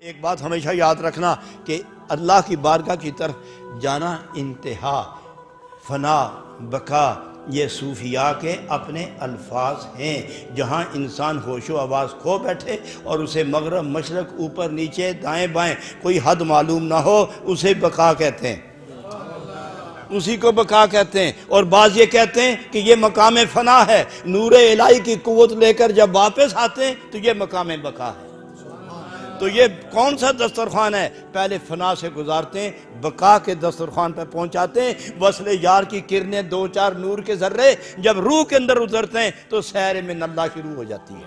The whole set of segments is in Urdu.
ایک بات ہمیشہ یاد رکھنا کہ اللہ کی بارگاہ کی طرف جانا انتہا، فنا، بقا، یہ صوفیاء کے اپنے الفاظ ہیں، جہاں انسان ہوش و آواز کھو بیٹھے اور اسے مغرب مشرق اوپر نیچے دائیں بائیں کوئی حد معلوم نہ ہو، اسے بقا کہتے ہیں، اسی کو بقا کہتے ہیں۔ اور بعض یہ کہتے ہیں کہ یہ مقام فنا ہے، نور الہی کی قوت لے کر جب واپس آتے ہیں تو یہ مقام بقا ہے۔ تو یہ کون سا دسترخوان ہے؟ پہلے فنا سے گزارتے ہیں، بقا کے دسترخوان پہ پہنچاتے ہیں۔ وصل یار کی کرنیں دو چار نور کے ذرے جب روح کے اندر اترتے ہیں تو سیر من اللہ شروع ہو جاتی ہے۔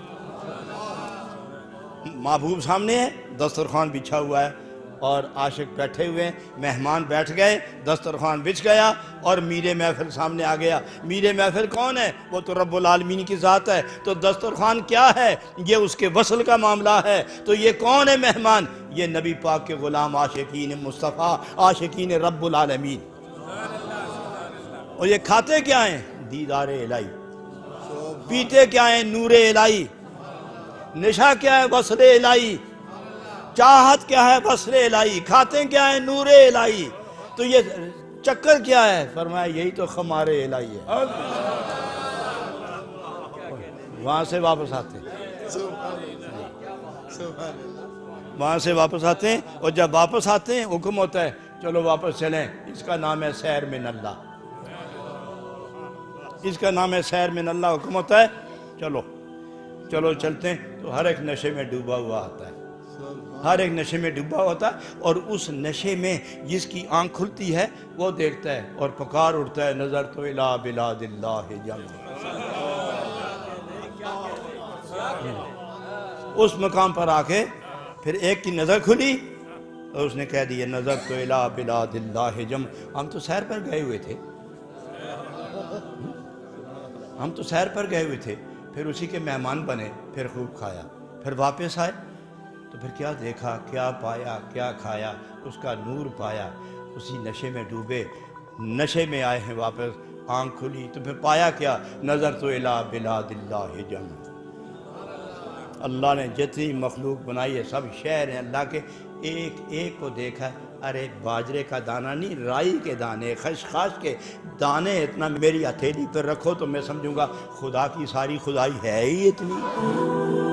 محبوب سامنے ہے، دسترخوان بچھا ہوا ہے اور عاشق بیٹھے ہوئے ہیں، مہمان بیٹھ گئے، دسترخوان بچھ گیا اور میر محفل سامنے آ گیا۔ میر محفل کون ہے؟ وہ تو رب العالمین کی ذات ہے۔ تو دسترخوان کیا ہے؟ یہ اس کے وصل کا معاملہ ہے۔ تو یہ کون ہے مہمان؟ یہ نبی پاک کے غلام عاشقین مصطفیٰ، عاشقین رب العالمین۔ اور یہ کھاتے کیا ہیں؟ دیدار الہی۔ پیتے کیا ہیں؟ نور الہی۔ نشہ کیا ہے؟ وصل الہی۔ چاہت کیا ہے؟ وصل الہی۔ کھاتے کیا ہے؟ نور الہی۔ تو یہ چکر کیا ہے؟ فرمایا یہی تو خمار الہی ہے۔ وہاں سے واپس آتے ہیں، وہاں سے واپس آتے ہیں، اور جب واپس آتے ہیں حکم ہوتا ہے چلو واپس چلیں، اس کا نام ہے سیر من اللہ، اس کا نام ہے سیر من اللہ۔ حکم ہوتا ہے چلو چلتے ہیں، تو ہر ایک نشے میں ڈوبا ہوا آتا ہے، ہر ایک نشے میں ڈوبا ہوتا ہے، اور اس نشے میں جس کی آنکھ کھلتی ہے وہ دیکھتا ہے اور پکار اٹھتا ہے نظر تو الہ بلاد اللہ جمع۔ اس مقام پر آ کے پھر ایک کی نظر کھلی اور اس نے کہہ دیا نظر تو الہ بلاد اللہ جمع۔ ہم تو سیر پر گئے ہوئے تھے، ہم تو سیر پر گئے ہوئے تھے، پھر اسی کے مہمان بنے، پھر خوب کھایا، پھر واپس آئے تو پھر کیا دیکھا، کیا پایا، کیا کھایا، اس کا نور پایا، اسی نشے میں ڈوبے، نشے میں آئے ہیں واپس، آنکھ کھلی تو پھر پایا کیا، نظر تو الہ بلاد اللہ جمع۔ اللہ نے جتنی مخلوق بنائی ہے سب شہر ہیں اللہ کے، ایک ایک کو دیکھا، ارے باجرے کا دانہ نہیں، رائی کے دانے، خشخاش کے دانے اتنا میری ہتھیلی پر رکھو تو میں سمجھوں گا خدا کی ساری خدائی ہے ہی اتنی۔